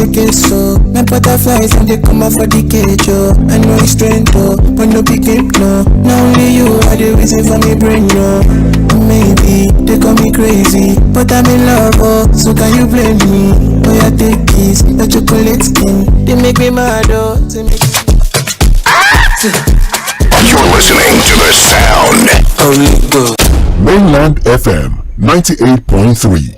like it so. My butterflies and they come out for the cage, oh. I know it's strength, oh, but no big game, no. Not only you are the reason for me brain, no. Maybe they call me crazy, but I'm in love, oh. So can you blame me? Oh, yeah, take kiss, the chocolate skin. They make me mad, oh. They make me... You're listening to the sound of Mainland FM 98.3.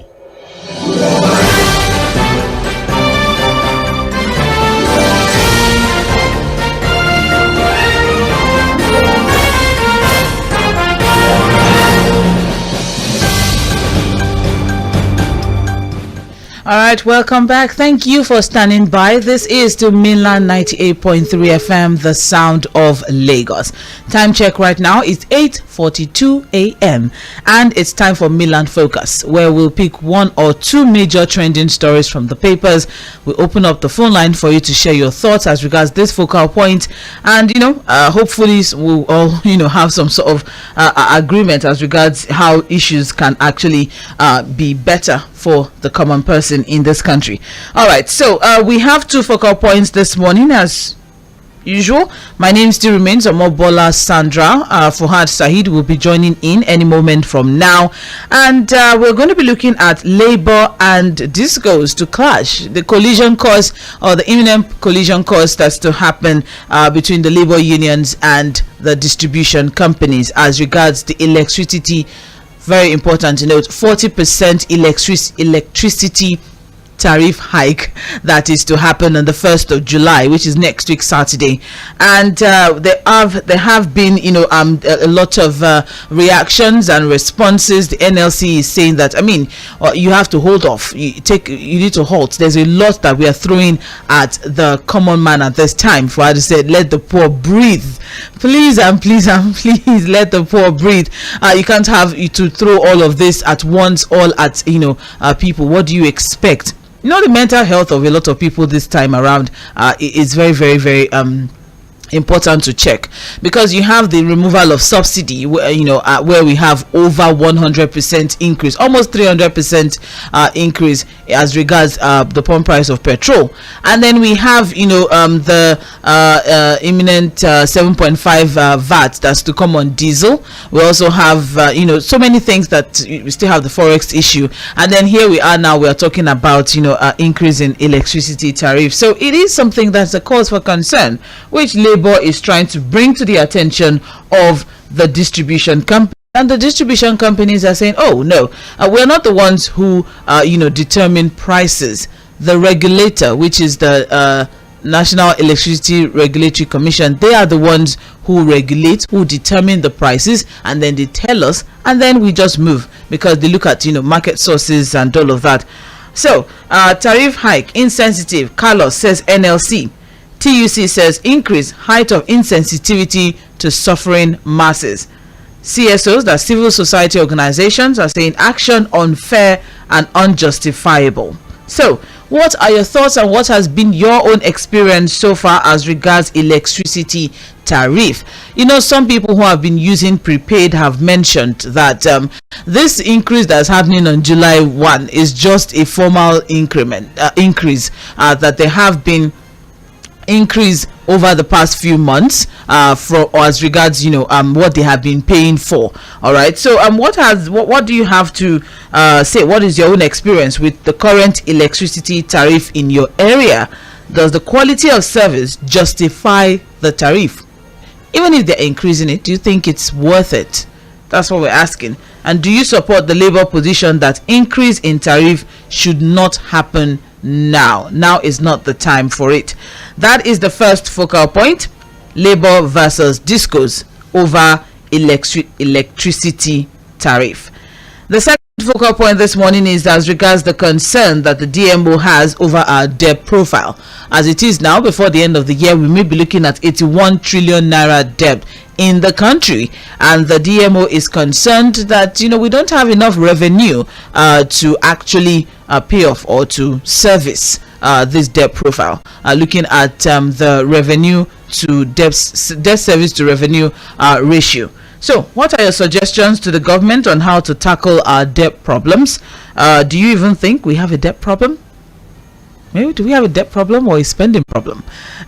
All right, welcome back. Thank you for standing by. This is the Mainland 98.3 FM, the sound of Lagos. Time check right now is 8:42 a.m. and it's time for Mainland Focus, where we'll pick one or two major trending stories from the papers. We'll open up the phone line for you to share your thoughts as regards this focal point, and hopefully we'll all have some sort of agreement as regards how issues can actually be better for the common person in this country. All right, so we have two focal points this morning as usual. My name still remains Mobola. Sandra Fuhad Saheed will be joining in any moment from now, and we're going to be looking at labor and discos to clash, the collision course or the imminent collision course that's to happen between the labor unions and the distribution companies as regards the electricity. Very important to note, 40% electricity tariff hike that is to happen on the 1st of July, which is next week Saturday, and there have been a lot of reactions and responses. The NLC is saying that you have to hold off, you need to halt. There's a lot that we are throwing at the common man at this time. Fuhad said, let the poor breathe, please and please and please, let the poor breathe. You can't have to throw all of this at once, all at people. What do you expect? The mental health of a lot of people this time around is very, very, very important to check, because you have the removal of subsidy where we have over 100% increase, almost 300% increase as regards the pump price of petrol, and then we have the imminent 7.5 VAT that's to come on diesel. We also have so many things that we still have the forex issue, and then here we are now, we are talking about increase in electricity tariff. So it is something that's a cause for concern, which Labour is trying to bring to the attention of the distribution company. And the distribution companies are saying, oh no, we're not the ones who determine prices. The regulator, which is the National Electricity Regulatory Commission, they are the ones who regulate, who determine the prices, and then they tell us, and then we just move, because they look at market sources and all of that. So tariff hike insensitive, Carlos says NLC. TUC says increase height of insensitivity to suffering masses. CSOs, that civil society organizations, are saying action unfair and unjustifiable. So what are your thoughts, and what has been your own experience so far as regards electricity tariff? Some people who have been using prepaid have mentioned that this increase that's happening on July 1 is just a formal increase, that there have been increase over the past few months as regards what they have been paying for. All right, so what do you have to say? What is your own experience with the current electricity tariff in your area? Does the quality of service justify the tariff? Even if they're increasing it, do you think it's worth it? That's what we're asking. And do you support the Labour position that increase in tariff should not happen now? Now is not the time for it. That is the first focal point. Labour versus discos over electricity tariff. The second focal point this morning is as regards the concern that the DMO has over our debt profile. As it is now, before the end of the year, we may be looking at 81 trillion naira debt in the country, and the DMO is concerned that we don't have enough revenue to actually pay off or to service this debt profile. Looking at the revenue to debt service to revenue ratio. So what are your suggestions to the government on how to tackle our debt problems? Do you even think we have a debt problem? Maybe do we have a debt problem or a spending problem?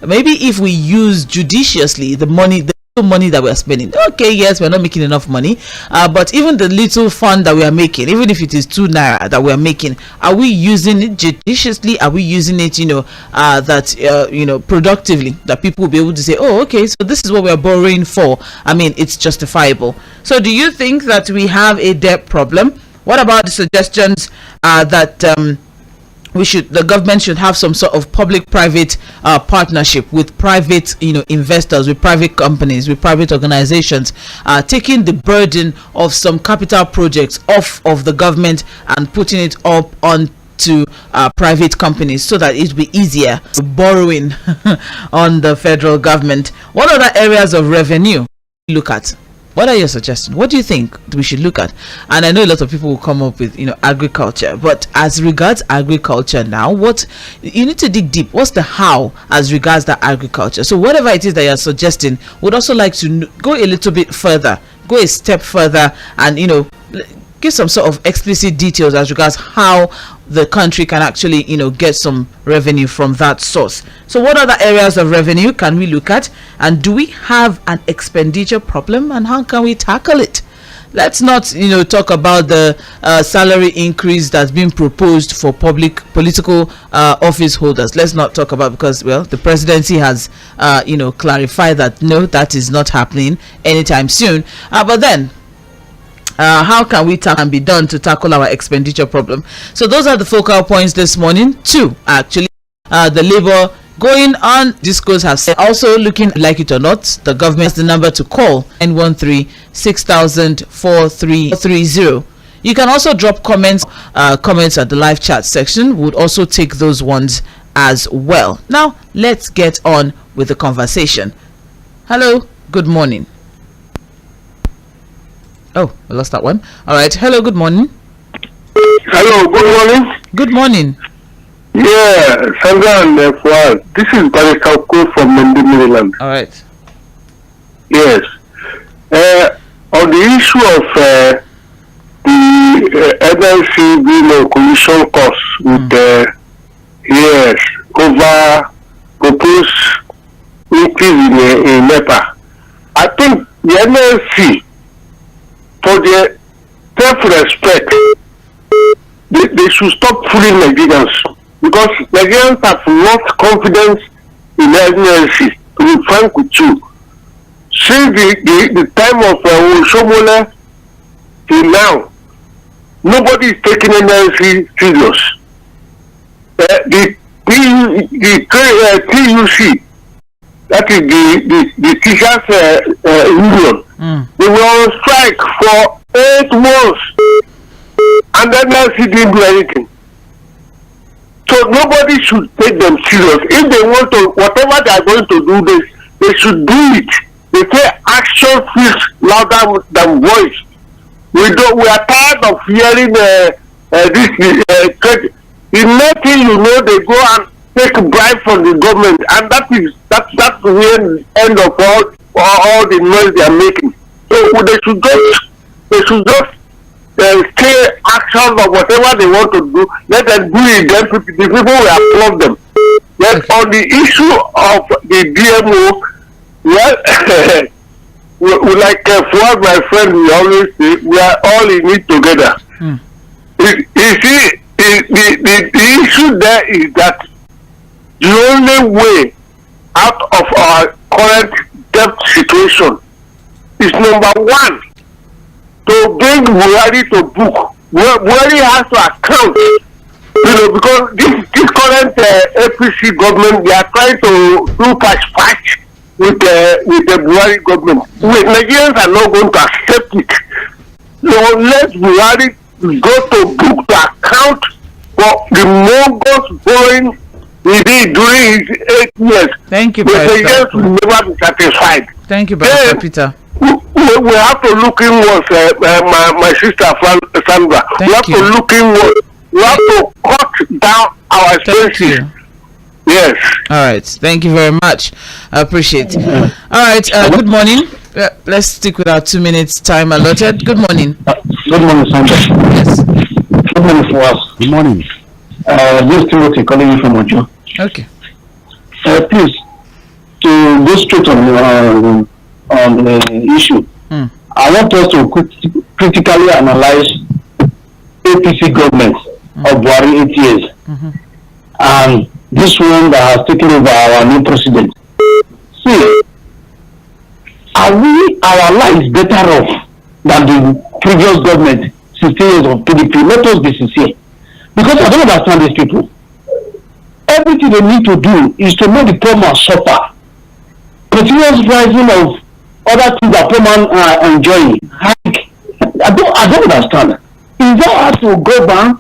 Maybe if we use judiciously the money that we are spending. Okay, yes, we're not making enough money, but even the little fund that we are making, even if it is 2 naira that we are making, are we using it judiciously? Are we using it, productively, that people will be able to say, oh, okay, so this is what we are borrowing for. I mean, it's justifiable. So do you think that we have a debt problem? What about the suggestions that the government should have some sort of public-private partnership with private, investors, with private companies, with private organizations, taking the burden of some capital projects off of the government and putting it up on to private companies so that it will be easier borrowing on the federal government. What other areas of revenue look at? What are your suggestions? What do you think we should look at? And I know a lot of people will come up with, agriculture. But as regards agriculture now, what you need to dig deep. What's the how as regards the agriculture? So whatever it is that you're suggesting, would also like to go a little bit further, go a step further, and give some sort of explicit details as regards how the country can actually get some revenue from that source. So what other areas of revenue can we look at, and do we have an expenditure problem, and how can we tackle it? Let's not talk about the salary increase that's been proposed for political office holders. Let's not talk about, because the presidency has clarified that no, that is not happening anytime soon. But then how can we and be done to tackle our expenditure problem? So those are the focal points this morning. 2 actually, the labor going on discourse have said, also looking, like it or not, the government has the number to call, 913-6000-4330. You can also drop comments at the live chat section. Would also take those ones as well. Now let's get on with the conversation. Hello, good morning. Oh, I lost that one. All right. Hello, good morning. Hello, good morning. Good morning. Yeah, Sandra and Fuhad. This is Barrister Cole from Maryland. All right. Yes. On the issue of the NLC being on commission costs with over proposed increase in NEPA, I think the NLC, for their self-respect, they should stop fooling Nigerians, because Nigerians have lost confidence in NLC, to be frank with you. Since the time of Mobola till now, nobody is taking NLC serious. The TUC, that is the teachers union, they were on strike for 8 months, and then NLC didn't do anything. So nobody should take them serious. If they want to, whatever they are going to do, they should do it. They say action speaks louder than voice. We are tired of hearing this. In nothing, they go and take a bribe from the government, and that's the end of all the noise they are making. So they should just take action or whatever they want to do. Let them do it. Then the people will applaud them. Then on the issue of the DMO, we like Fuhad, my friend, we always say we are all in it together. You see, the issue there is that the only way out of our current debt situation is, number one, to bring Buhari to book. Buhari has to account, because this current APC government, they are trying to do patch with the Buhari government. Nigerians are not going to accept it. So let Buhari go to book to account for the mogul's borrowing he did during his 8 years. Thank you, But Nigerians will never be satisfied. Thank you, Barrister Peter. We have to look inwards, my sister Sandra. We have to look inwards. We have to cut down our expenses. Yes. All right. Thank you very much. I appreciate it. All right. Good morning. Let's stick with our 2 minutes time allotted. Good morning. Good morning, Sandra. Yes. Good morning for us. Good morning. Just Timothy calling you from Ojo. Okay. Please, to go straight on the issue, I want us to critically analyze APC government of Buhari 8 years, and this one that has taken over our new president. See, our life better off than the previous government 16 years of PDP? Let us be sincere, because I don't understand these people. Everything they need to do is to make the poor man suffer. Continuous rising of other things that poor man are enjoying. I don't understand. Is that how to govern?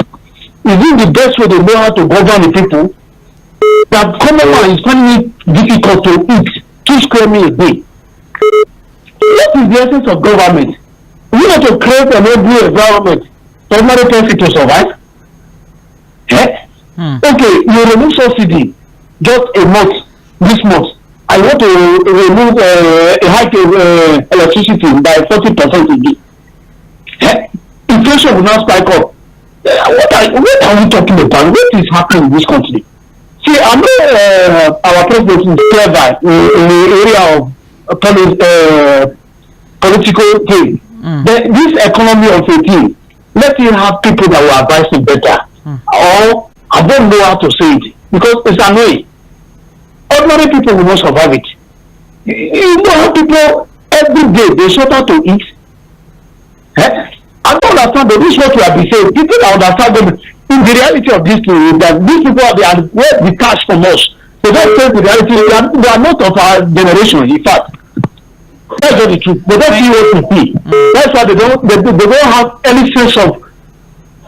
Is it the best way they know how to govern the people? That common man is finding it difficult to eat 2 square meals a day. What is the essence of government? We want to create an ugly environment for ordinary person to survive. Okay, you remove subsidy just a month this month. I want to remove a hike of electricity by 40% a day. Inflation will not spike up. What are we talking about? What is happening in this country? See, I know our president is clever in the area of political thing. This economy of a thing, let him have people that will advise him better. Or I don't know how to say it because it's annoying. Ordinary people will not survive it. You know how people every day they sort out to eat. I don't understand that this is what we have been saying. People that understand them in the reality of this thing is that these people they are where the cash from us. They don't say the reality. They are not of our generation. In fact, that's not the truth. They don't see what we see. That's why they don't have any sense of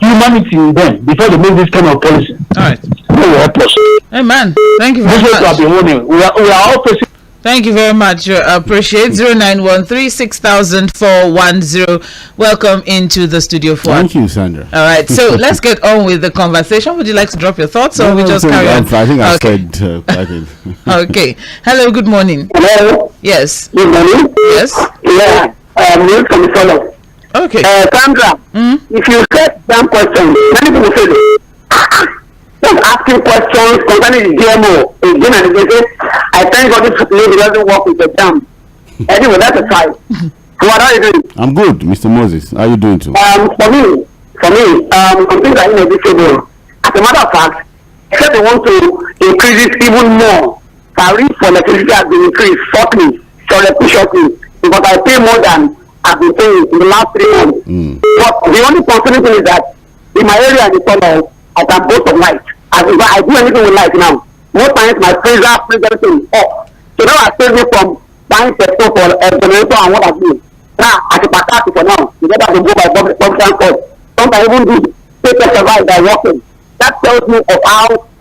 humanity in them before they make this kind of policy. All right. They will help us. Amen. Thank you very This is what much. we have been warning. We are all facing. Thank you very much. Appreciate 0913600410. Welcome into the studio for. Thank you, Sandra. All right, so let's get on with the conversation. Would you like to drop your thoughts, or we just carry on? I think I Okay. said quite it. Okay. Hello. Good morning. Hello. Yes. Good morning. Yes. Yeah. News from the fellow. Okay. Sandra, if you get some questions, many people say this. Just asking questions concerning the GMO again and again. I thank God this lady doesn't work with the jam. Anyway, that's a try. What are you doing? I'm good, Mr. Moses. How are you doing too? For me, I'm thinking that inevitable. As a matter of fact, except they want to increase it even more. Tariff for electricity has been increased shortly, because I pay more than I've been paying in the last 3 months. But the only concerning thing is that in my area in the tunnel, I can boast of light. I do anything with light now. Most times my freezer everything off. So now I save me from buying petrol for a generator and what have you. Now I can pack for now. You get that to go by public transport. Sometimes even do take a survive by walking. That tells me of how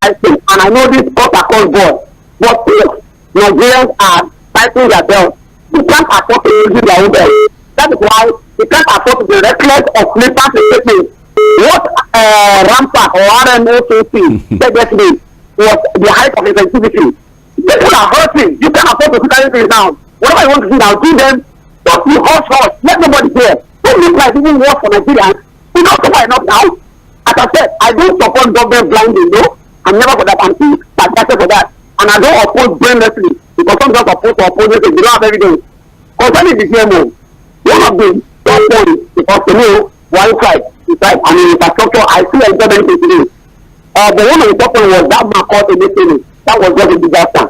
I think. And I know this cut across board. But if Nigerians are tightening their belt, you can't afford to use their own belt. That is why you can't afford to be reckless of flippant statements. What Rampart or RMOKC said yesterday was the height of insensitivity. People are hurting. You can't afford to put anything down. Whatever you want to do now, do them. Don't be hush. Let nobody hear. Don't look like even worse for Nigerians. We don't suffer enough now. As I said, I don't support government blindly, no. I'm never for that. I'm too sarcastic for that. And I don't oppose brainlessly because some just oppose to oppose it. They don't have evidence. Concerning the GMO, one of the top points because to me, one side. Right, I mean, infrastructure, I see a government today. The one on the top one was that man caught in this thing. That was just a disaster.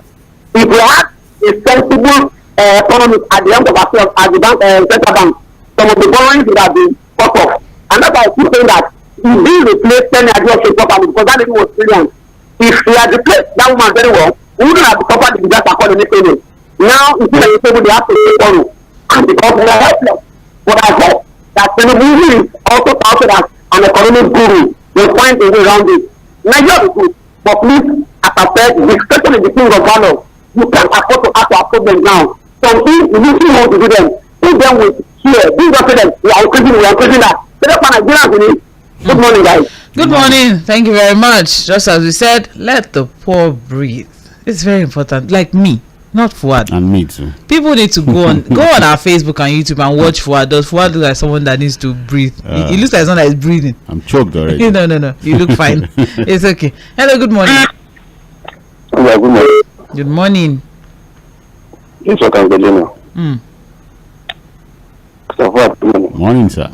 If we had a sensible economy at the end of ourselves, as the bank, central bank, some of the borrowings would have been cut off. And that's why I keep saying that he didn't replace 10 ideas properly because that lady was brilliant. If he had replaced that woman very well, we wouldn't have suffered the disaster called in this thing. Now, instead of the table, they have to take borrow. And because we are helpless. But I hope that Tinubu is also touted as an economic guru. Will find a way around it. Nigeria is good, but please, as I said, especially the king of valor, you can't afford to ask our problem now. Some things you really want to do them. Do them with here. Do them for them. We are increasing that. So that's why Nigerians need. Good morning, guys. Good morning. Thank you very much. Just as we said, let the poor breathe. It's very important. Like me. Not Fuhad. And me too. People need to go on our Facebook and YouTube and watch Fuhad. Does Fuhad look like someone that needs to breathe? He looks like someone that is breathing. I'm choked already. No. You look fine. It's okay. Hello, good morning. Yeah, good morning. Good morning. It's okay, Belina. So what? Morning, sir.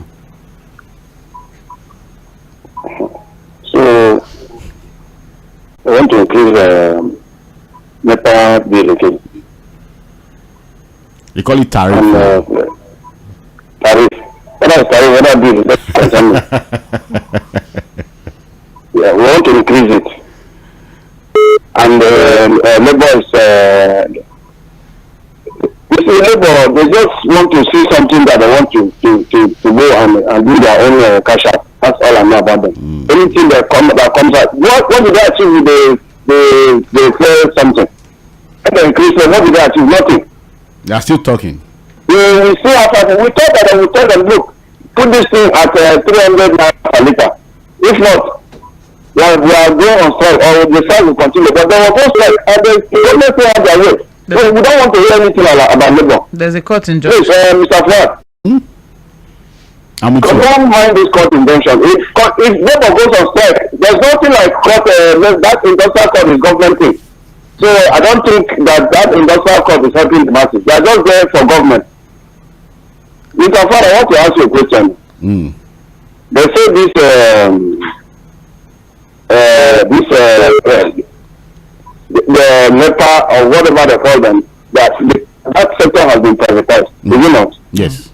So I want to increase NEPA bill again. They call it tariff. And tariff. Whether bill, that's concern me. Yeah, we want to increase it. And Labour is Labour, they just want to see something that they want to go and do their own cash out. That's all I know about them. Anything that comes out, what did they achieve with the clear something? And they increase, what did they achieve? Nothing. They are still talking. We see after we thought that we tell them, look, put this thing at 300 naira per liter. If not, we are going on strike, or the strike will continue. But there was no strike, and the government still have their way. So we don't want to hear anything about Labour. There's a court injunction. Please, Mr. Fuhad. I'm with you. Don't mind this court injunction. If Labour goes on strike, there's nothing like court. That industrial court is government thing. So I don't think that industrial court is helping the masses. They are just there for government. Mr. Fuhad, I want to ask you a question. They say the NEPA or whatever they call them, that sector has been privatized. Do you not? Yes.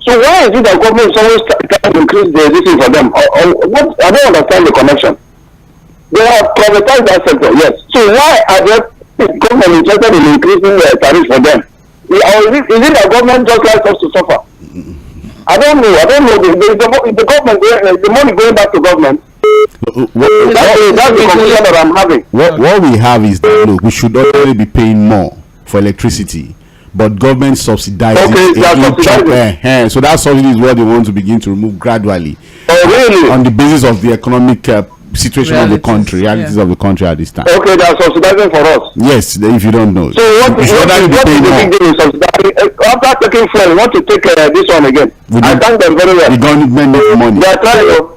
So why is it that government is always trying to increase the thing for them? What? I don't understand the connection. They have privatized that sector, yes. So why are the government interested in increasing the tariff for them? Or is it that government just likes us to suffer? I don't know. The government, the money going back to government. That's the conclusion that I'm having. What we have is that, look, we should already be paying more for electricity, but government subsidizes so that subsidy is what they want to begin to remove gradually. Oh, really? On the basis of the economic situation of the country, realities of the country at this time. Okay, they are subsidizing for us. Yes, if you don't know. So what is the big deal in subsidizing? After taking fuel, we want to take this one again. I thank them very well. The government needs money. They are trying to.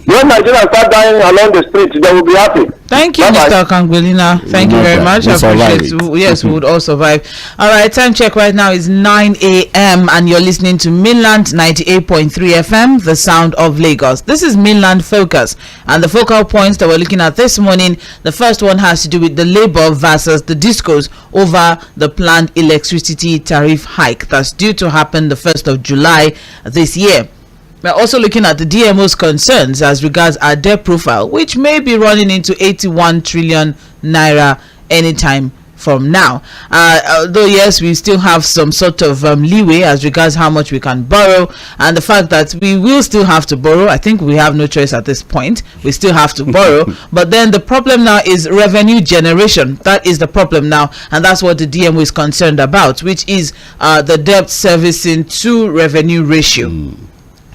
When Nigerians start dying along the street, they will be happy. Thank you, Mr. Kangwelina. Thank you very much. I appreciate it. Yes, we would all survive. All right, time check right now is 9 a.m. and you're listening to Mainland 98.3 FM, the sound of Lagos. This is Mainland Focus, and the focal points that we're looking at this morning, the first one has to do with the Labour versus the discos over the planned electricity tariff hike that's due to happen the 1st of July this year. We're also looking at the DMO's concerns as regards our debt profile, which may be running into 81 trillion naira anytime from now. Although, yes, we still have some sort of leeway as regards how much we can borrow, and the fact that we will still have to borrow. I think we have no choice at this point. We still have to borrow. But then the problem now is revenue generation. That is the problem now, and that's what the DMO is concerned about, which is the debt servicing to revenue ratio.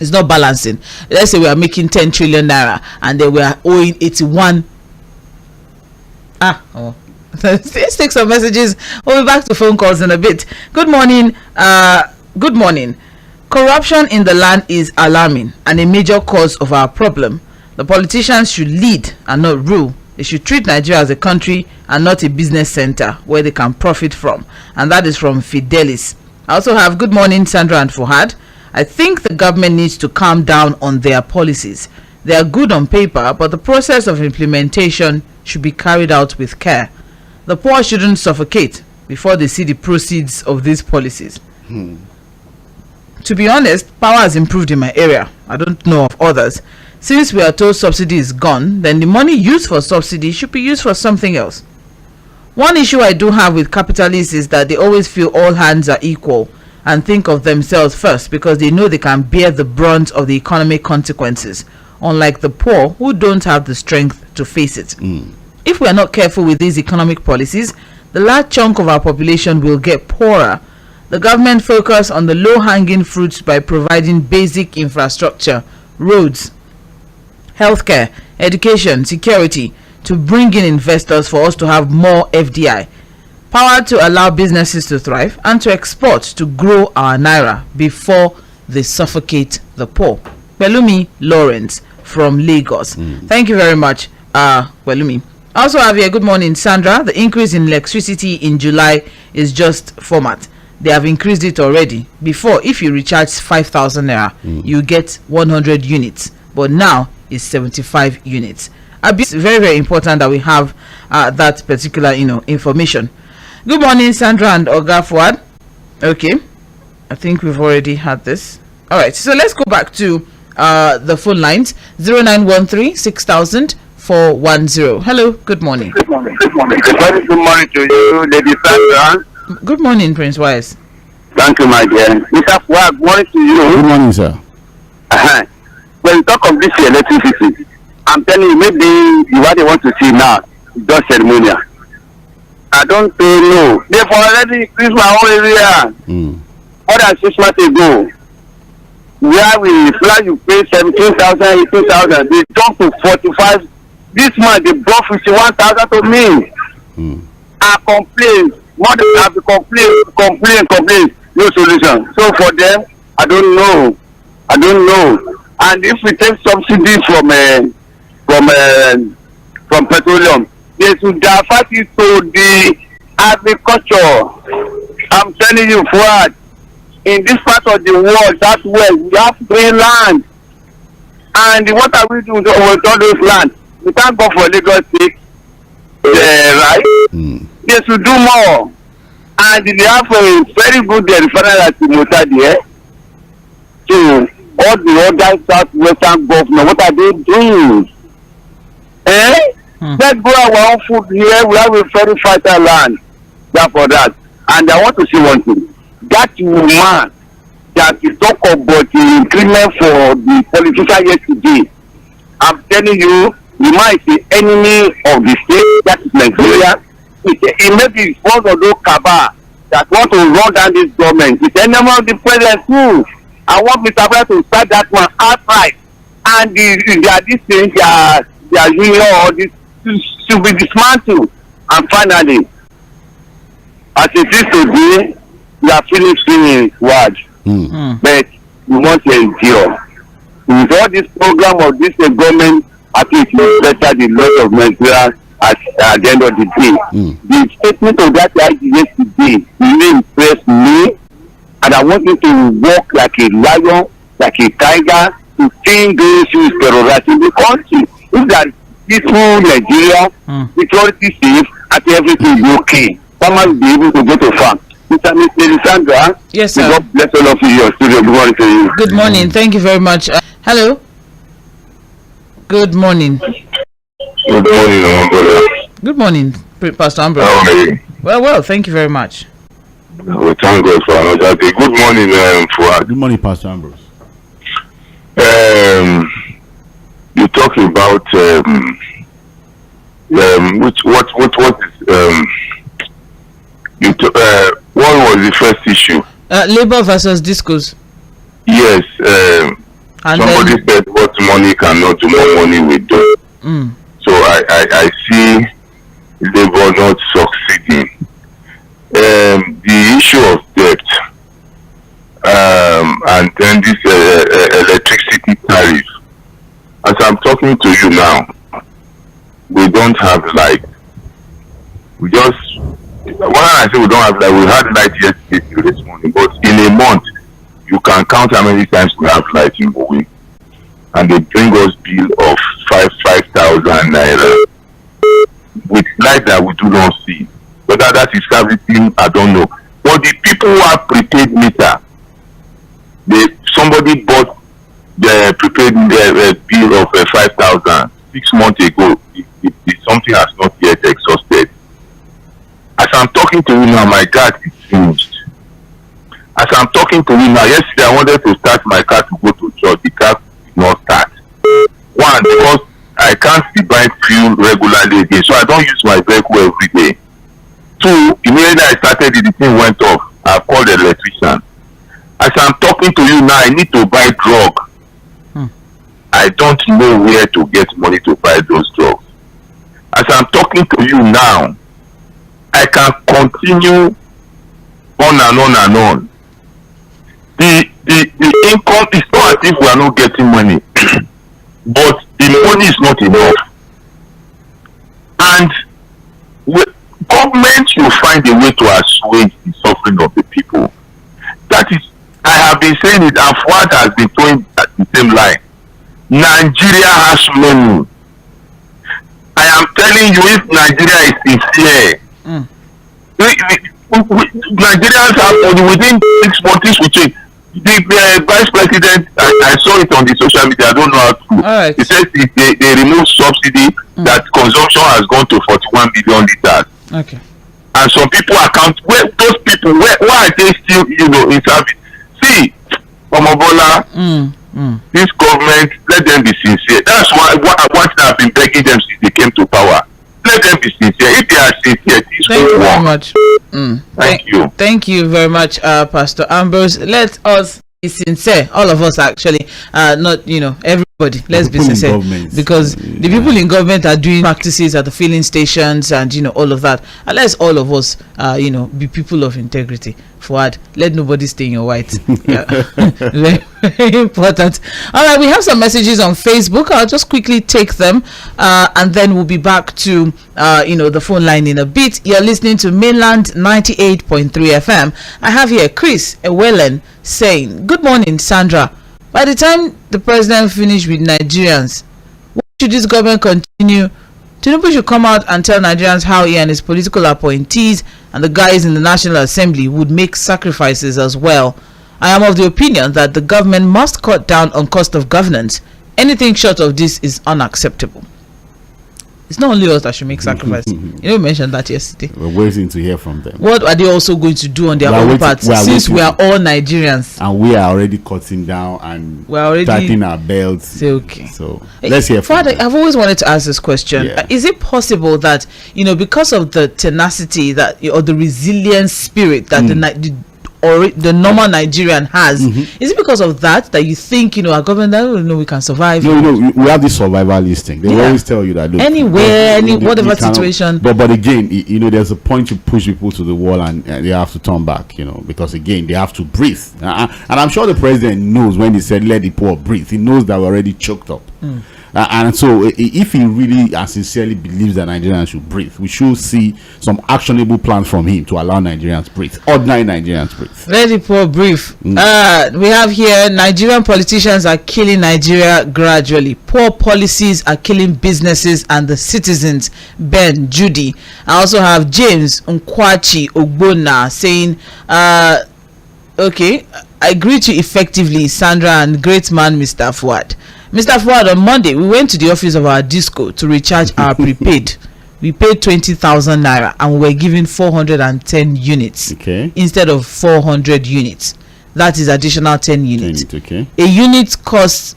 It's not balancing. Let's say we are making 10 trillion naira and then we are owing 81. Let's take some messages. We'll be back to phone calls in a bit. Good morning. Good morning. Corruption in the land is alarming and a major cause of our problem. The politicians should lead and not rule. They should treat Nigeria as a country and not a business center where they can profit from. And that is from Fidelis. I also have good morning, Sandra and Fuhad. I think the government needs to calm down on their policies. They are good on paper, but the process of implementation should be carried out with care. The poor shouldn't suffocate before they see the proceeds of these policies. To be honest, power has improved in my area. I don't know of others. Since we are told subsidy is gone, then the money used for subsidy should be used for something else. One issue I do have with capitalists is that they always feel all hands are equal and think of themselves first because they know they can bear the brunt of the economic consequences, unlike the poor who don't have the strength to face it. If we are not careful with these economic policies, the large chunk of our population will get poorer. The government focus on the low-hanging fruits by providing basic infrastructure, roads, healthcare, education, security, to bring in investors for us to have more FDI. Power to allow businesses to thrive and to export to grow our naira before they suffocate the poor. Pelumi Lawrence from Lagos. Thank you very much, Pelumi. Also have here, good morning, Sandra. The increase in electricity in July is just format. They have increased it already. Before, if you recharge 5,000 naira, you get 100 units. But now it's 75 units. It's very, very important that we have that particular, information. Good morning, Sandra and Oga Fuhad. Okay, I think we've already had this. All right, so let's go back to the phone lines. 0913 6000 410. Hello, good morning. Good morning. Good morning to you, Lady Sandra. Good morning, Prince Wise. Thank you, my dear. Mr. Fuhad, good morning to you. Good morning, sir. When you talk of this electricity, I'm telling you, maybe what they want to see now is just ceremonial. I don't say no. They've already increased my whole area. More than 6 months ago. Where we fly, you pay 17,000, 18,000. They jump to 45. This month, they brought 51,000 to me. I complain. More than I have to complain. No solution. So for them, I don't know. And if we take subsidies from petroleum, they should divert it to the agriculture. I'm telling you, Fuhad, in this part of the world, that way, we have green land. And what are we doing with all those lands? We can't go for Lagos State, right? They should do more. And they have a very good referral at Mobola there. So, all the other Southwestern government, what are they doing? Let's go our own food here. We have a very fertile land. For that. And I want to say one thing. That woman that you talk about the increment for the politician yesterday, I'm telling you, the man is the enemy of the state, that is Nigeria. It may be one of those cabal that want to run down this government. It's the enemy of the president too. I want Mr. President to start that one outright. And their union or this should be dismantled. And finally, as it is today, we are feeling words. But we must endure. With all this program of this government, I think it's better the lot of Nigeria at the end of the day. The statement of that guy yesterday really impressed me, and I want him to walk like a lion, like a tiger, to think those who is terrorizing the country. If that peaceful Nigeria, security safe, and everything is okay, farmers will be able to go to farm. Mr. Sandra, yes, sir. God bless all of you, your studio. Good morning to you. Good morning. Thank you very much. Hello. Good morning. Good morning, Mobola. Good morning, Pastor Ambrose. How are you? Well, thank you very much. We thank God for another day. Good morning, Fuhad. Good morning, Pastor Ambrose. You talk about what was the first issue? Labor versus discos. Yes. And somebody said what money cannot do, more money will do. So I see Labour not succeeding. The issue of debt and then this electricity tariff. As I'm talking to you now, we don't have light. When I say we don't have light, we had light yesterday this morning, but in a month, you can count how many times we have light in a week. And they bring us bill of 5,000 naira with light that we do not see. Whether that is everything, I don't know. But the people who have prepaid meter, somebody bought the prepaid bill of 5,000 6 months ago. Something has not yet exhausted. As I'm talking to you now, my gas is finished. As I'm talking to you now, yesterday I wanted to start my car to go to church. The car did not start. One, because I can't be buying fuel regularly again, so I don't use my vehicle every day. Two, immediately I started it, the thing went off. I called the electrician. As I'm talking to you now, I need to buy drug. I don't know where to get money to buy those drugs. As I'm talking to you now, I can continue on and on and on. The income is not as if we are not getting money, but the money is not enough. And government should find a way to assuage the suffering of the people. That is, I have been saying it, and Fuhad has been throwing at the same line. Nigeria has money. I am telling you, if Nigeria is sincere, Nigerians have money. Within 6 months will change. The vice president, I saw it on the social media. I don't know how to. He says they remove subsidy, that consumption has gone to 41 billion liters. Okay. And some people account where those people why are they still in service? See, Mobola, this government, let them be sincere. That's why what I've been begging them since they came to power. Let them be sincere. If they are sincere, this thank you very much. Thank you. Thank you very much, Pastor Ambrose. Let us be sincere. All of us, actually, not everybody. Let's be sincere, because the people in government are doing practices at the filling stations and all of that. And let's all of us, be people of integrity. Fuhad, let nobody stay in your white. Very, very important. All right, we have some messages on Facebook. I'll just quickly take them, and then we'll be back to the phone line in a bit. You're listening to Mainland 98.3 FM. I have here Chris Ewelen saying, "Good morning, Sandra. By the time the president finished with Nigerians, why should this government continue? Tinubu should come out and tell Nigerians how he and his political appointees and the guys in the National Assembly would make sacrifices as well. I am of the opinion that the government must cut down on cost of governance. Anything short of this is unacceptable." It's not only us that should make sacrifices. You mentioned that yesterday. We're waiting to hear from them. What are they also going to do on their own part, since we are all Nigerians? And we are already cutting down and we're already tightening our belts. Say, okay. So let's hear from them. I've always wanted to ask this question. Yeah. Is it possible that, because of the tenacity that or the resilient spirit that the normal Nigerian has, is it because of that you think our government we can survive? No, we have this survivalist thing. They always tell you that look, anywhere, whatever situation. But again, there's a point to push people to the wall and they have to turn back, because again they have to breathe. And I'm sure the president knows when he said let the poor breathe. He knows that we're already choked up. And so if he really and sincerely believes that Nigerians should breathe, we should see some actionable plans from him to allow Nigerians breathe. Ordinary Nigerians breathe. Let the poor breathe. We have here, Nigerian politicians are killing Nigeria gradually. Poor policies are killing businesses and the citizens. Ben Judy. I also have James Nkwachi Ogbona saying, okay, I greet you effectively, Sandra, and great man, Mr. Fuhad. Mr. Fuhad, on Monday, we went to the office of our disco to recharge our prepaid. We paid 20,000 naira and we were given 410 units instead of 400 units. That is additional 10 units. A unit costs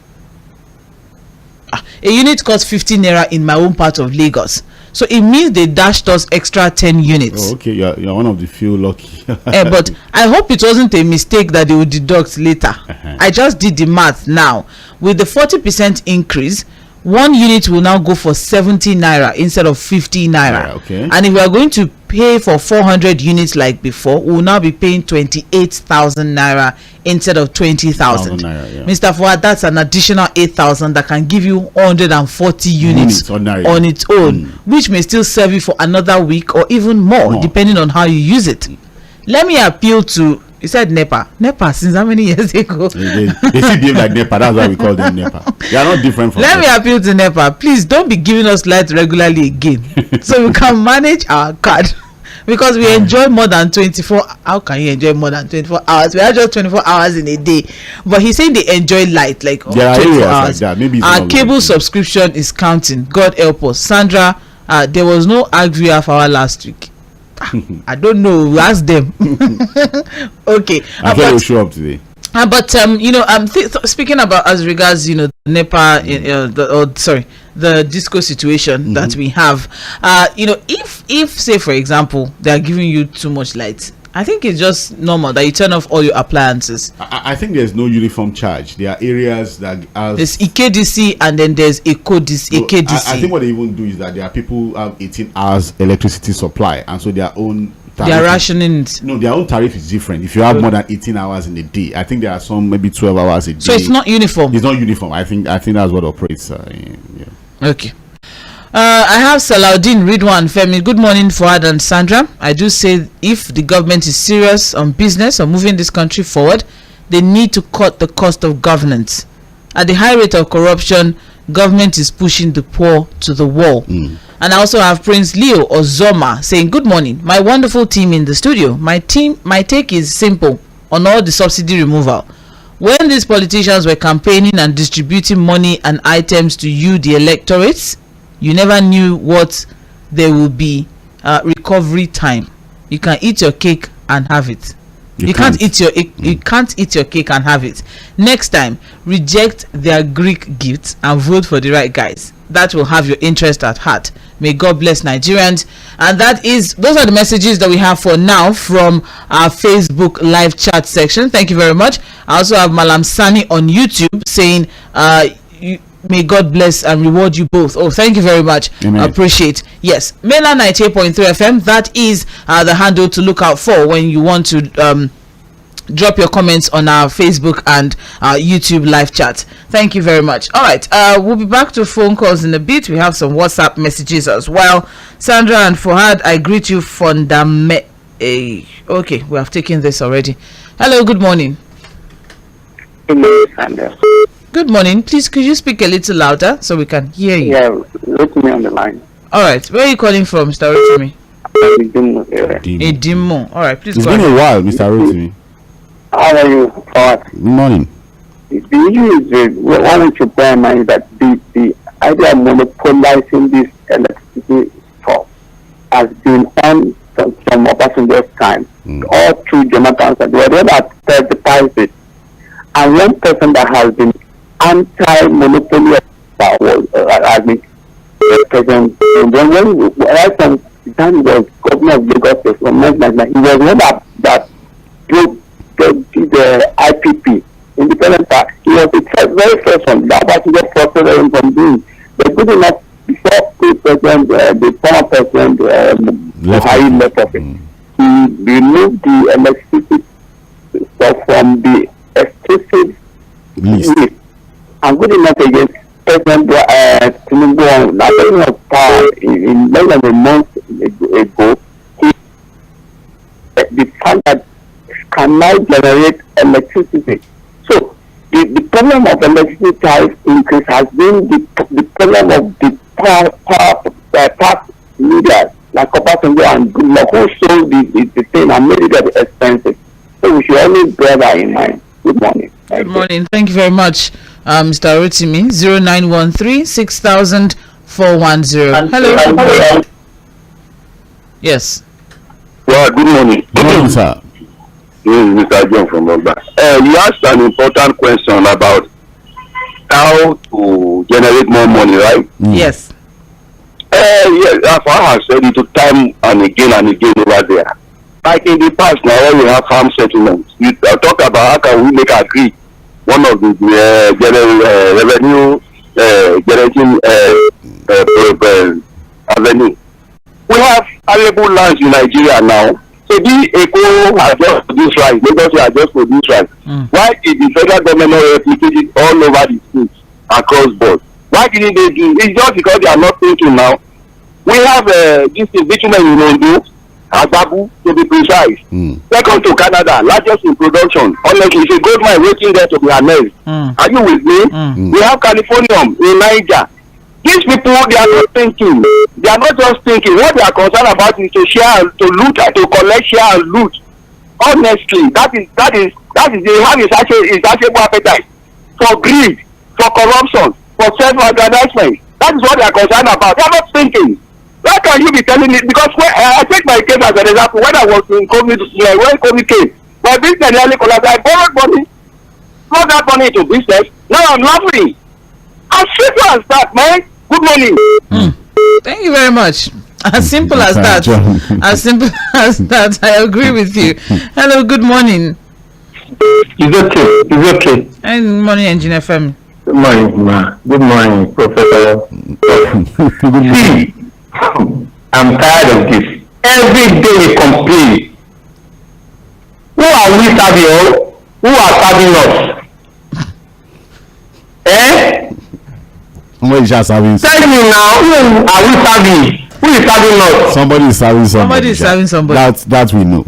15 naira in my own part of Lagos. So it means they dashed us extra 10 units. Oh, okay, you're one of the few lucky. But I hope it wasn't a mistake that they would deduct later. I just did the math now. With the 40% increase, 1 unit will now go for 70 naira instead of 50 naira. And if we are going to pay for 400 units like before, we will now be paying 28,000 naira instead of 20,000. Mr. Fuhad, that's an additional 8,000 that can give you 140 units on its own, which may still serve you for another week or even more, depending on how you use it. Let me appeal to, you said NEPA since how many years ago? They still behave like NEPA. That's why we call them NEPA. They are not different from Let me appeal to NEPA. Please don't be giving us light regularly again, so we can manage our card. Because we enjoy more than 24. How can you enjoy more than 24 hours? We are just 24 hours in a day. But he's saying they enjoy light, like 24 hours. Like maybe our cable subscription is counting. God help us. Sandra, there was no agri half hour last week. I don't know. We ask them. Okay. I'm sure they'll show up today. But speaking about as regards NEPA, the disco situation that we have, if say for example they are giving you too much light I think it's just normal that you turn off all your appliances. I think there's no uniform charge. There are areas that there's EKDC and then there's AKDC. I think what they even do is that there are people who have 18 hours electricity supply, and so their own they are rationing it. No, their own tariff is different. If you have more than 18 hours in a day, I think there are some maybe 12 hours a day. So it's not uniform. It's not uniform. I think that's what operates. Yeah. Okay. I have Salaudin, Ridwan, Femi. Good morning, Fuhad and Sandra. I do say if the government is serious on business or moving this country forward, they need to cut the cost of governance. At the high rate of corruption, government is pushing the poor to the wall. And I also have Prince Leo Ozoma saying, good morning, my wonderful team in the studio. My take is simple on all the subsidy removal. When these politicians were campaigning and distributing money and items to you, the electorates, you never knew what there will be recovery time. You can eat your cake and have it. You can't eat your cake and have it. Next time, reject their Greek gifts and vote for the right guys. That will have your interest at heart. May God bless Nigerians. And those are the messages that we have for now from our Facebook live chat section. Thank you very much. I also have Malam Sani on YouTube saying may God bless and reward you both. Oh, thank you very much. Amen. Appreciate. Yes, Mainland 98.3 FM. That is the handle to look out for when you want to drop your comments on our Facebook and YouTube live chat. Thank you very much. All right, we'll be back to phone calls in a bit. We have some WhatsApp messages as well. Sandra and Fuhad, I greet you okay, we have taken this already. Hello, good morning. Hello, Sandra. Good morning. Please, could you speak a little louder so we can hear you? Yeah, look me on the line. All right, where are you calling from, Mr. Rotimi? Edimo. Edimo. All right, please It's go been ahead. a while, Mr. Rotimi. How are you? Good morning. The issue is what we should bear in mind that the idea of monopolizing this electricity stuff has been on from Obasanjo's time, all through Jonathan's and whatever that certifies it. And one person that has been anti-monopoly has been President. When right from the time he was governor of Lagos from 1999, he was one that broke the IPP, Independent Party. He was the very first one. That was just frustrated him from doing. But good enough, before the former president, Saheed left office, he removed the electricity stuff from the exclusive list. And good enough again, President Tinubu, not of power in less than a month ago, the fact that can now generate electricity. So the problem of electricity tariff increase has been the problem of the power leaders like Obasanjo and Goodluck who sold the thing and made it expensive. So we should always bear that in mind. Good morning. Good morning. Thank you very much, Mr. Rotimi. 0913 6000 410. Hello. Yes. Well, good morning. Good morning, sir. This is Mr. John from Mobola. You asked an important question about how to generate more money, right? Yes. Yes, as I have said it time and again over there. Like in the past now, when we have farm settlements, you talk about how can we make agree one of the revenue generating avenue. We have valuable lands in Nigeria now. So the ECO has just produced rice, Lagos has just produced rice. Why did the federal government not replicate it all over the states across board? Why didn't they do it? It's just because they are not thinking now. We have this bitumen in Ondo, Azabu, to be precise. Second to Canada, largest in production. Honestly, if a gold mine waiting there to be annexed. Are you with me? We have Californium in Niger. These people, they are not thinking. They are not just thinking. What they are concerned about is to share, to loot, to collect, share, and loot. Honestly, that is they have insatiable appetite for greed, for corruption, for self-aggrandizement. That is what they are concerned about. They are not thinking. Why can you be telling me? Because when I take my case as an example. When I was in COVID, when COVID came, my business nearly collapsed. I borrowed money, brought that money into business. Now I'm laughing. As simple as that, man. Good morning. Thank you very much. As simple as that. As simple as that. I agree with you. Hello, good morning. It's okay. And good morning, Engineer Femi. Good morning, ma. Good morning, Professor. See, I'm tired of this. Every day we complain. Who are we serving? Who are serving us? Somebody is serving. Tell me now, who are we serving? Who is serving us? Somebody is serving somebody. Somebody is serving somebody. That we know.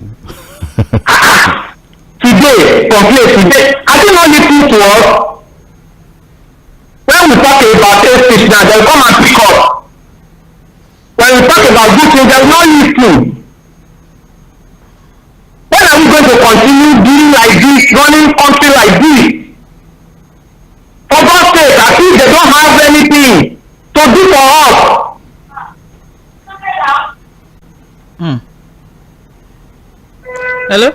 Today, today, I think not listening to us. When we talk about state now, they'll come and pick up. When we talk about good things, they'll not listen. When are we going to continue doing like this, running country like this? For God's sake, I think they don't have anything to do for us. Hello?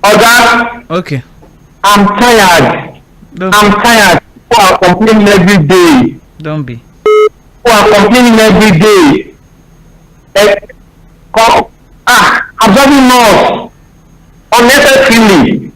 Oga, Okay. I'm tired. I'm tired. People are complaining every day. Don't be. People are complaining every day. Absorbing us unnecessarily.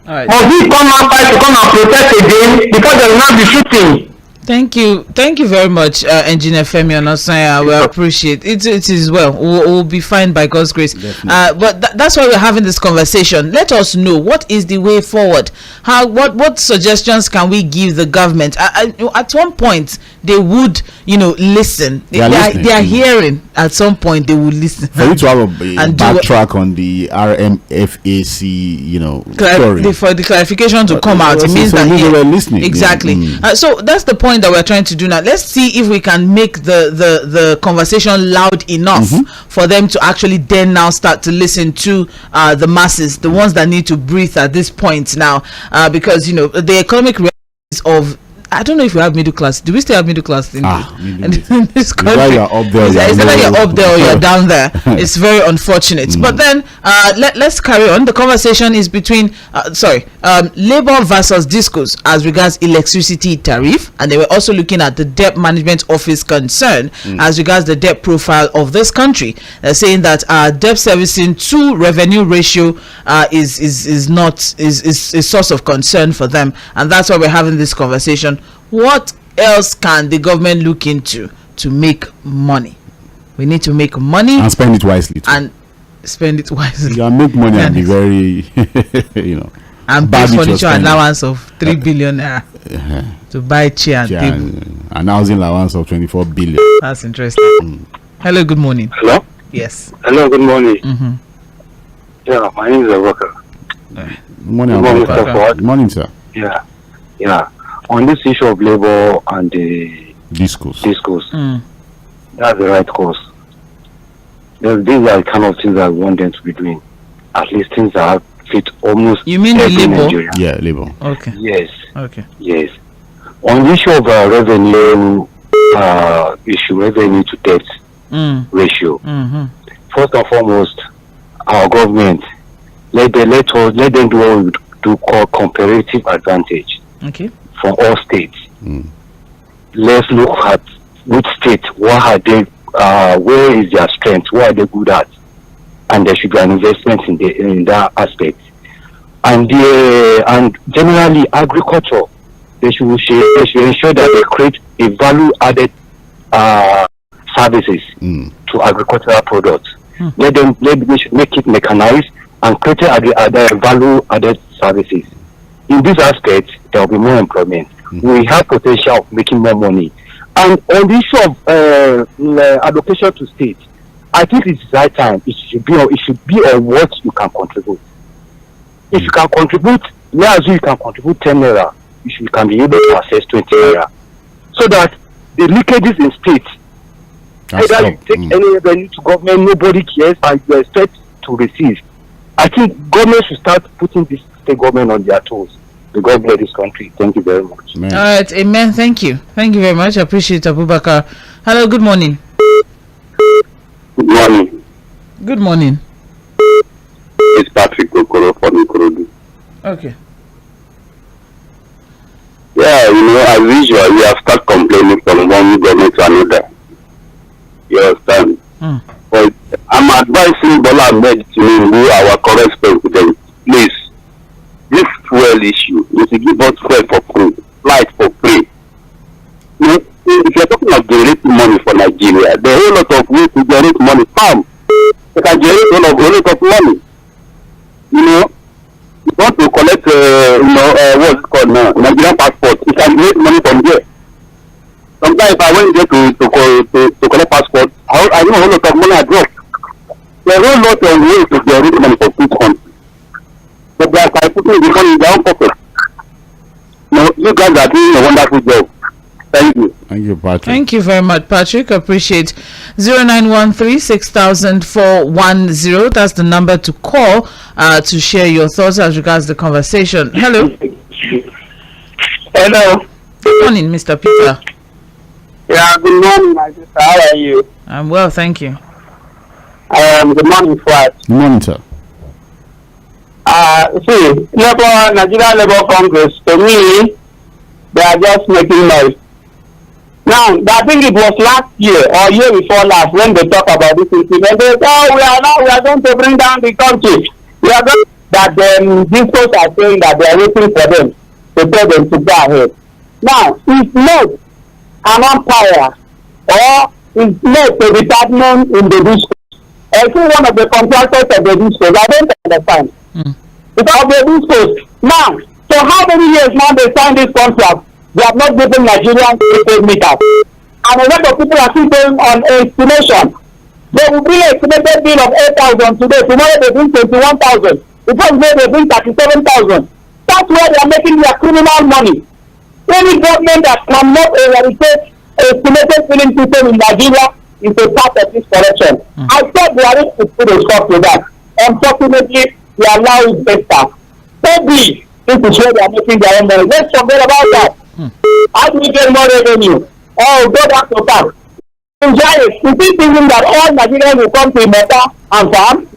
All right. Must we come outside to come and protest again because they will not be shooting? Thank you very much, Engineer Femi Onosanya. We appreciate it. It is well. We'll be fine by God's grace. But that's why we're having this conversation. Let us know what is the way forward. What suggestions can we give the government? At one point, they would, listen. They are hearing. At some point, they will listen. For you to have a backtrack on the RMFAC, story. For the clarification to come out, it means that they were listening. Exactly. So that's the point that we're trying to do now. Let's see if we can make the conversation loud enough for them to actually then now start to listen to the masses, the ones that need to breathe at this point now, because the economic realities of, I don't know if we have middle class. Do we still have middle class in this country? You're up there. It's either you're up there or you're down there. It's very unfortunate. But then let's carry on. The conversation is between Labour versus Discos as regards electricity tariff, and they were also looking at the Debt Management Office concern as regards the debt profile of this country. They're saying that debt servicing to revenue ratio is a source of concern for them, and that's why we're having this conversation. What else can the government look into to make money? We need to make money and spend it wisely. And spend it wisely. Yeah, make money and be very, and pay furniture allowance of 3 billion to buy chair and table. An housing allowance of 24 billion. That's interesting. Hello, good morning. Hello? Yes. Hello, good morning. Yeah, my name is Abubakar. Good morning, Mr. Fuhad. Good morning, sir. Yeah. On this issue of labor and the discourse, that's the right course. These are the kind of things I want them to be doing. At least things that fit almost. You mean the labor? Nigeria. Yeah, labor. Okay. Yes. Okay. Yes. On the issue of revenue revenue to debt ratio. First and foremost, our government let them do what we do call comparative advantage. Okay. For all states. Let's look at which state, what are they, where is their strength, what are they good at, and there should be an investment in that aspect. And generally agriculture, they should ensure that they create a value added services to agricultural products. They should make it mechanized and create other value added services. In this aspect, there will be more employment. We have potential of making more money. And on the issue of allocation to states, I think it's the right time. It should be on what you can contribute. If you can contribute, as you can contribute 10 naira, you can be able to access 20 naira. So that the leakages in states, either you take any revenue to government, nobody cares, and you expect to receive. I think government should start putting this state government on their toes. The government of this country. Thank you very much. All right, amen. Thank you very much. I appreciate it, Abubakar. Hello, good morning. Good morning. Good morning. It's Patrick Okoro from Ikorodu. Okay. Yeah, as usual, we have started complaining from one government to another. You understand? But I'm advising Bola Ahmed Tinubu, our current president, please, this fuel issue is to give us fuel for free, flight for free. If you're talking of generating money for Nigeria, there are a whole lot of ways to generate money. They can generate a lot of money. You know, you want to collect, what's it called now, Nigerian passport. You can generate money from there. Sometimes if I went there to collect passport, I know a whole lot of money I dropped. There are a whole lot of ways to generate money for this country. But they are putting the money in their own pocket. You guys are doing a wonderful job. Thank you. Thank you, Patrick. Thank you very much, Patrick. Appreciate 0913-6000-410. That's the number to call to share your thoughts as regards the conversation. Hello. Hello. Good morning, Mr. Peter. Yeah, good morning, my sister. How are you? I'm well, thank you. Good morning, Fuhad. Good morning, sir. See, Nigeria Labour Congress, to me, they are just making noise. Now, I think it was last year or year before last when they talk about this incident. They say, we are going to bring down the country. We are going that these folks are saying that they are waiting for them to tell them to go ahead. Now, if not an umpire or is not a department in the discourse, I think one of the contractors of the discourse, I don't understand. Because of the discourse. Now, so how many years now they signed this contract? They have not given Nigerians prepaid meters. And a lot of people are still going on estimation. They will bring an estimated bill of 8,000 today. Tomorrow they bring 21,000. Because they bring 37,000. That's where they are making their criminal money. Any government that cannot eradicate estimated filling system in Nigeria is a part of this corruption. I thought they are ready to put a stop to that. Unfortunately, they allow it better. Maybe this is where they are making their own money. Let's forget about that. How do we get more revenue? Oh, go back to farm. Enjoy it. Is it thinking that all Nigerians will come to Imota and farm?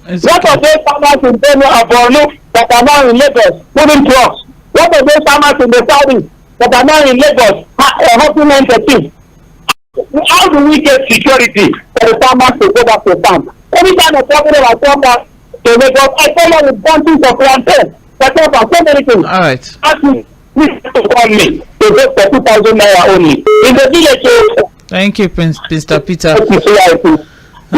What of those farmers in Benue and Borno that are now in Lagos putting trucks? What of those farmers in the Saudi that are now in Lagos helping entertain? How do we get security for the farmers to go back to farm? Anytime I'm talking about farmers to Lagos, I tell them with bunches of plantain. So many things. All right. Ask me. To call me to vote for 2,000 naira only. In the village, thank you, Mr. Peter. We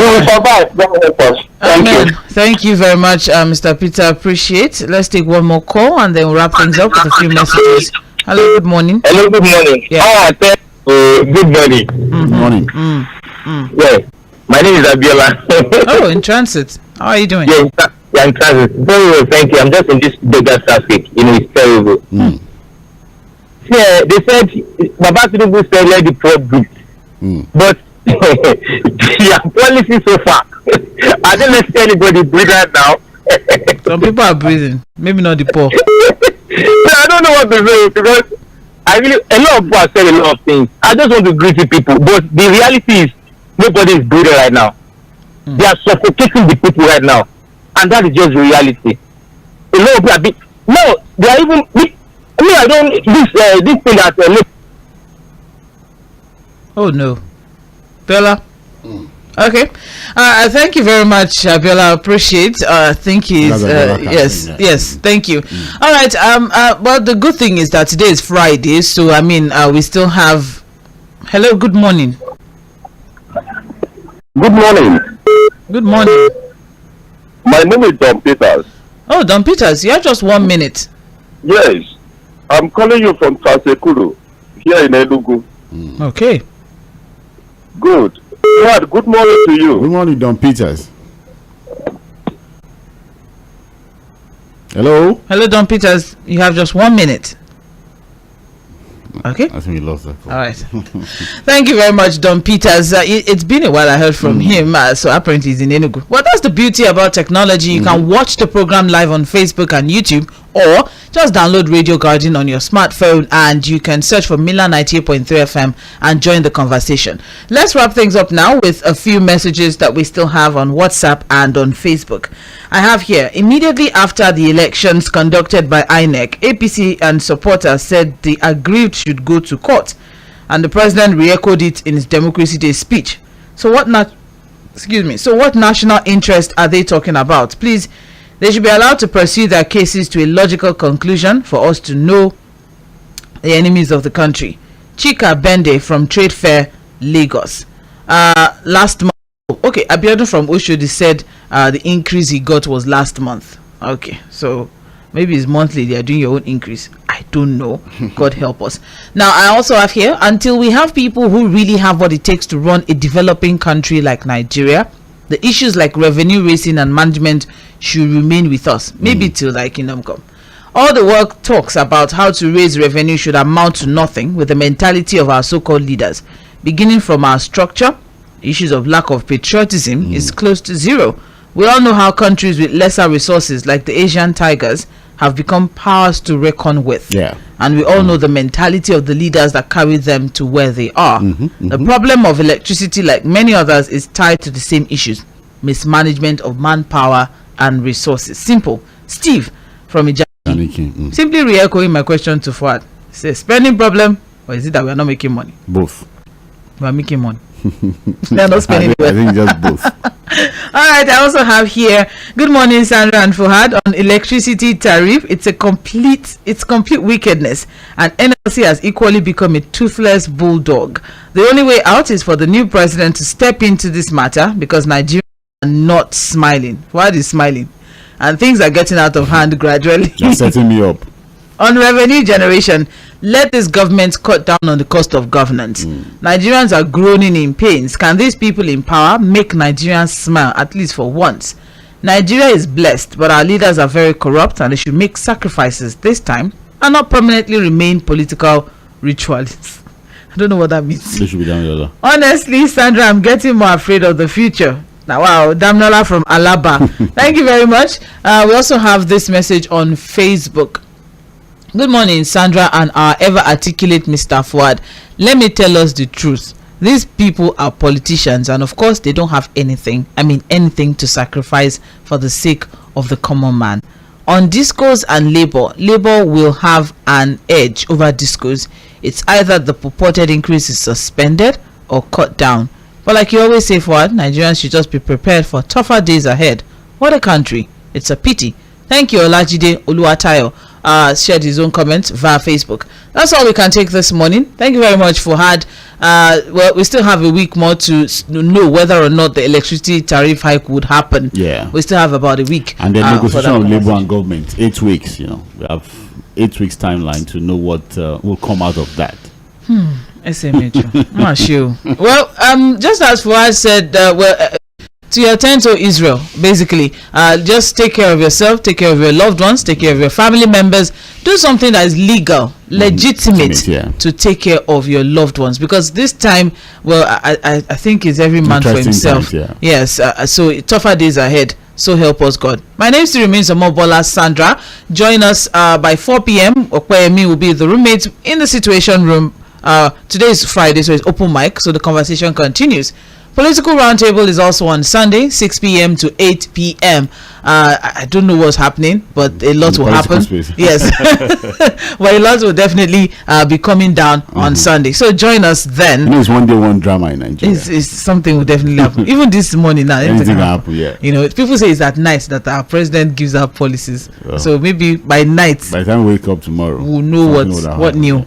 will survive. God help us. Thank you. Thank you very much, Mr. Peter. Appreciate. Let's take one more call and then we'll wrap things up with a few messages. Hello, good morning. Hello, good morning. Yeah. Good morning. Good morning. Yeah, my name is Ajibola. Oh, in transit. How are you doing? Yeah, in transit. Very well, thank you. I'm just in this bigger traffic. It's terrible. Yeah, they said Baba Tinubu said let the poor breathe, but their policy so far, I don't let anybody breathe right now. Some people are breathing, maybe not the poor. So I don't know what to say because a lot of people have said a lot of things. I just want to greet the people, but the reality is nobody is breathing right now. They are suffocating the people right now, and that is just the reality. A lot of people they are even. I don't this thing that oh no, Bella. Okay, thank you very much, Bella. Appreciate. I think he's yes. Thank you. All right. Well, the good thing is that today is Friday, so I mean, we still have. Hello. Good morning. Good morning. Good morning. My name is Don Peters. Oh, Don Peters, you have just 1 minute. Yes. I'm calling you from Tasekuru, here in Enugu. Okay. Good. Fuhad, good morning to you. Good morning, Don Peters. Hello? Hello, Don Peters. You have just 1 minute. Okay. I think we lost that. All right. Thank you very much, Don Peters. It's been a while I heard from him, so apparently he's in Enugu. Well, that's the beauty about technology. You can watch the program live on Facebook and YouTube, or just download Radio Garden on your smartphone and you can search for Mainland 98.3 FM and join the conversation. Let's wrap things up now with a few messages that we still have on WhatsApp and on Facebook. I have here, immediately after the elections conducted by INEC, APC and supporters said the aggrieved should go to court, and the president re-echoed it in his Democracy Day speech. So what national interest are they talking about? Please, they should be allowed to pursue their cases to a logical conclusion for us to know the enemies of the country. Chika Bende from Trade Fair, Lagos. Last month, okay, Abiodun from Oshodi said the increase he got was last month. Okay, so maybe it's monthly, they are doing your own increase. I don't know. God help us. Now, I also have here, until we have people who really have what it takes to run a developing country like Nigeria, the issues like revenue raising and management should remain with us. Maybe till like Kingdom Come. All the work talks about how to raise revenue should amount to nothing with the mentality of our so-called leaders. Beginning from our structure, issues of lack of patriotism is close to zero. We all know how countries with lesser resources like the Asian tigers have become powers to reckon with. Yeah. And we all know the mentality of the leaders that carry them to where they are. The problem of electricity, like many others, is tied to the same issues: mismanagement of manpower and resources. Simple. Steve from Ijaki. Simply re-echoing my question to Fuhad. Is it a spending problem, or is it that we are not making money? Both. We are making money. They are not spending I think just both. All right, I also have here, good morning Sandra and Fuhad, on electricity tariff. It's complete wickedness, and NLC has equally become a toothless bulldog. The only way out is for the new president to step into this matter, because Nigerians are not smiling. Fuhad is smiling, and things are getting out of hand gradually. You're setting me up. On revenue generation, let this government cut down on the cost of governance. Nigerians are groaning in pains. Can these people in power make Nigerians smile, at least for once? Nigeria is blessed, but our leaders are very corrupt, and they should make sacrifices this time and not permanently remain political ritualists. I don't know what that means. They should be down the other. Honestly, Sandra, I'm getting more afraid of the future. Now, wow, Damnola from Alaba. Thank you very much. We also have this message on Facebook. Good morning, Sandra and our ever articulate Mr. Fuhad. Let me tell us the truth. These people are politicians, and of course they don't have anything to sacrifice for the sake of the common man. On discos and labor will have an edge over discos. It's either the purported increase is suspended or cut down. But like you always say, Fuhad, Nigerians should just be prepared for tougher days ahead. What a country. It's a pity. Thank you, Olajide Oluwatayo. Shared his own comments via Facebook. That's all we can take this morning. Thank you very much, Fuhad. Well, we still have a week more to know whether or not the electricity tariff hike would happen. Yeah, we still have about a week. And the negotiation of labor and government, 8 weeks. We have 8 weeks timeline to know what will come out of that. Well, just as Fuhad said, to your tent, to Israel, basically, just take care of yourself, take care of your loved ones, take care of your family members. Do something that is legal, legitimate, to take care of your loved ones, because this time, well, I think it's every man for himself. Yes, so tougher days ahead. So help us God. My name still remains Mobola Sandra. Join us by 4 p.m. Okwayemi will be the roommate in the Situation Room. Today is Friday, so it's open mic, so the conversation continues. Political Roundtable is also on Sunday, 6 p.m. to 8 p.m. I don't know what's happening, but a lot will happen. Yes. But a lot will definitely be coming down on Sunday. So join us then. It's one day, one drama in Nigeria. It's something will definitely happen. Even this morning now. Anything can happen, yeah. People say it's at night that our president gives out policies. So maybe by night, by the time we wake up tomorrow, we'll know what new.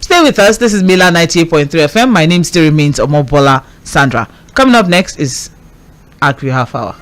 Stay with us. This is Mainland 98.3 FM. My name still remains Mobola Sandra. Coming up next is Agri Half Hour.